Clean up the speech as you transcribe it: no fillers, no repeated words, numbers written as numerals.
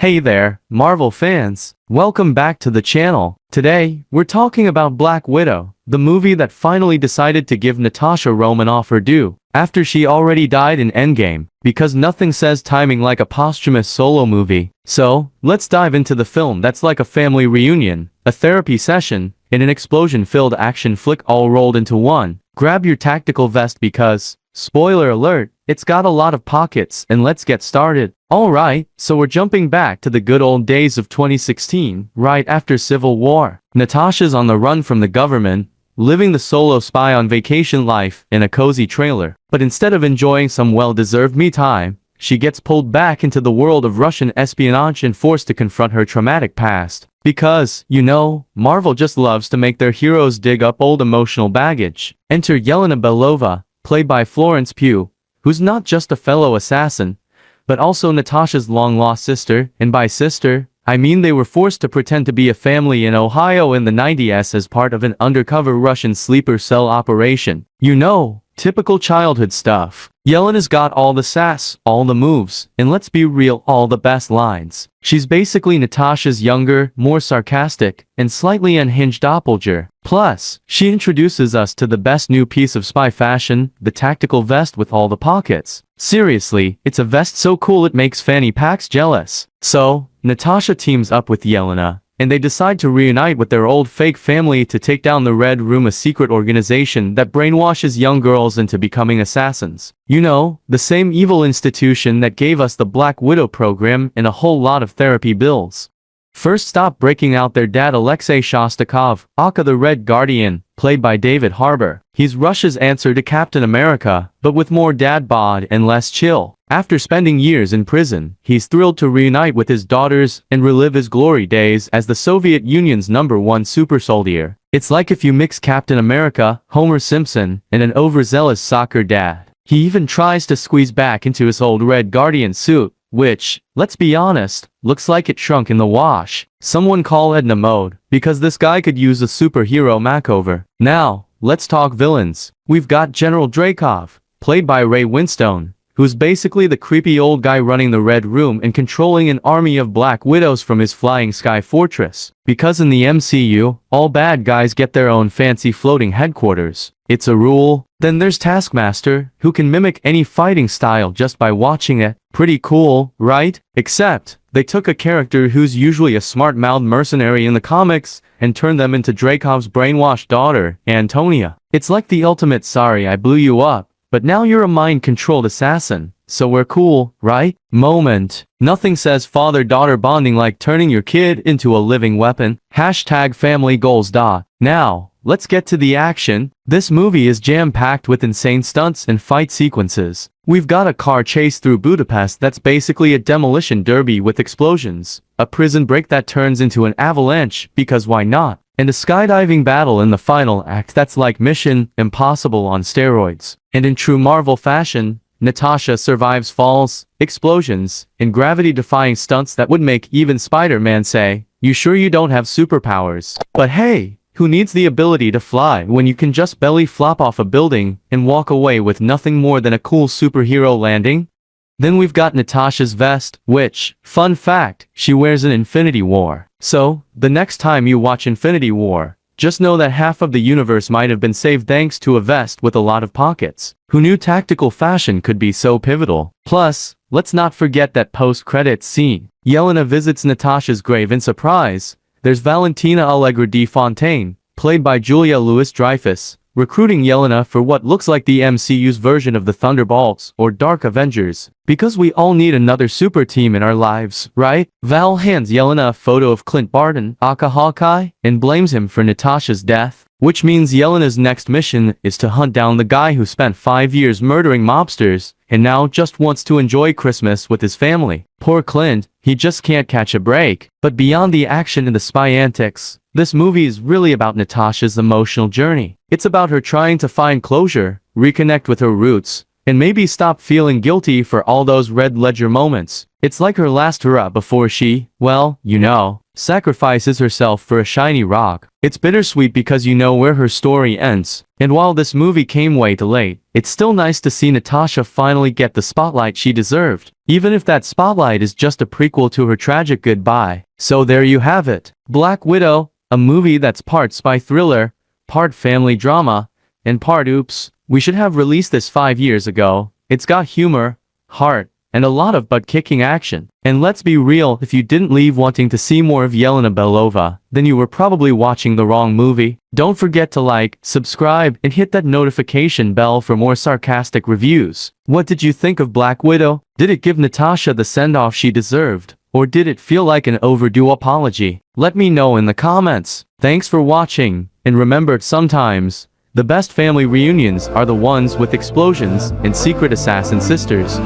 Hey there, Marvel fans. Welcome back to the channel. Today, we're talking about Black Widow, the movie that finally decided to give Natasha Romanoff her due, after she already died in Endgame, because nothing says timing like a posthumous solo movie. So, let's dive into the film that's like a family reunion, a therapy session, and an explosion-filled action flick all rolled into one. Grab your tactical vest because, spoiler alert, it's got a lot of pockets, and let's get started. Alright, so we're jumping back to the good old days of 2016, right after Civil War. Natasha's on the run from the government, living the solo spy on vacation life in a cozy trailer. But instead of enjoying some well-deserved me time, she gets pulled back into the world of Russian espionage and forced to confront her traumatic past. Because, you know, Marvel just loves to make their heroes dig up old emotional baggage. Enter Yelena Belova, played by Florence Pugh, who's not just a fellow assassin, but also Natasha's long-lost sister, and by sister, I mean they were forced to pretend to be a family in Ohio in the 90s as part of an undercover Russian sleeper cell operation. You know, typical childhood stuff. Yelena's got all the sass, all the moves, and let's be real, all the best lines. She's basically Natasha's younger, more sarcastic, and slightly unhinged doppelganger. Plus, she introduces us to the best new piece of spy fashion, the tactical vest with all the pockets. Seriously, it's a vest so cool it makes fanny packs jealous. So, Natasha teams up with Yelena, and they decide to reunite with their old fake family to take down the Red Room, a secret organization that brainwashes young girls into becoming assassins. You know, the same evil institution that gave us the Black Widow program and a whole lot of therapy bills. First stop breaking out their dad Alexei Shostakov, aka the Red Guardian, played by David Harbour. He's Russia's answer to Captain America, but with more dad bod and less chill. After spending years in prison, he's thrilled to reunite with his daughters and relive his glory days as the Soviet Union's #1 super soldier. It's like if you mix Captain America, Homer Simpson, and an overzealous soccer dad. He even tries to squeeze back into his old Red Guardian suit, which, let's be honest, looks like it shrunk in the wash. Someone call Edna Mode, because this guy could use a superhero makeover. Now, let's talk villains. We've got General Dreykov, played by Ray Winstone, who's basically the creepy old guy running the Red Room and controlling an army of Black Widows from his flying sky fortress. Because in the MCU, all bad guys get their own fancy floating headquarters. It's a rule. Then there's Taskmaster, who can mimic any fighting style just by watching it. Pretty cool, right? Except, they took a character who's usually a smart-mouthed mercenary in the comics and turned them into Dreykov's brainwashed daughter, Antonia. It's like the ultimate sorry I blew you up, but now you're a mind-controlled assassin, so we're cool, right? Moment. Nothing says father-daughter bonding like turning your kid into a living weapon. #family goals. Now, let's get to the action. This movie is jam-packed with insane stunts and fight sequences. We've got a car chase through Budapest that's basically a demolition derby with explosions, a prison break that turns into an avalanche, because why not? And a skydiving battle in the final act that's like Mission Impossible on steroids. And in true Marvel fashion, Natasha survives falls, explosions, and gravity-defying stunts that would make even Spider-Man say, "You sure you don't have superpowers?" But hey, who needs the ability to fly when you can just belly flop off a building and walk away with nothing more than a cool superhero landing? Then we've got Natasha's vest, which, fun fact, she wears in Infinity War. So, the next time you watch Infinity War, just know that half of the universe might have been saved thanks to a vest with a lot of pockets. Who knew tactical fashion could be so pivotal? Plus, let's not forget that post-credits scene. Yelena visits Natasha's grave in surprise. There's Valentina Allegra de Fontaine, played by Julia Louis-Dreyfus, recruiting Yelena for what looks like the MCU's version of the Thunderbolts or Dark Avengers. Because we all need another super team in our lives, right? Val hands Yelena a photo of Clint Barton, aka Hawkeye, and blames him for Natasha's death, which means Yelena's next mission is to hunt down the guy who spent 5 years murdering mobsters and now just wants to enjoy Christmas with his family. Poor Clint, he just can't catch a break. But beyond the action and the spy antics, this movie is really about Natasha's emotional journey. It's about her trying to find closure, reconnect with her roots, and maybe stop feeling guilty for all those Red Ledger moments. It's like her last hurrah before she, well, you know, sacrifices herself for a shiny rock. It's bittersweet because you know where her story ends, And while this movie came way too late, it's still nice to see Natasha finally get the spotlight she deserved, even if that spotlight is just a prequel to her tragic goodbye. So there you have it. Black Widow, a movie that's part spy thriller, part family drama, and part oops, we should have released this 5 years ago. It's got humor, heart, and a lot of butt-kicking action. And let's be real, if you didn't leave wanting to see more of Yelena Belova, then you were probably watching the wrong movie. Don't forget to like, subscribe, and hit that notification bell for more sarcastic reviews. What did you think of Black Widow? Did it give Natasha the send-off she deserved? Or did it feel like an overdue apology? Let me know in the comments. Thanks for watching, and remember, sometimes, the best family reunions are the ones with explosions and secret assassin sisters.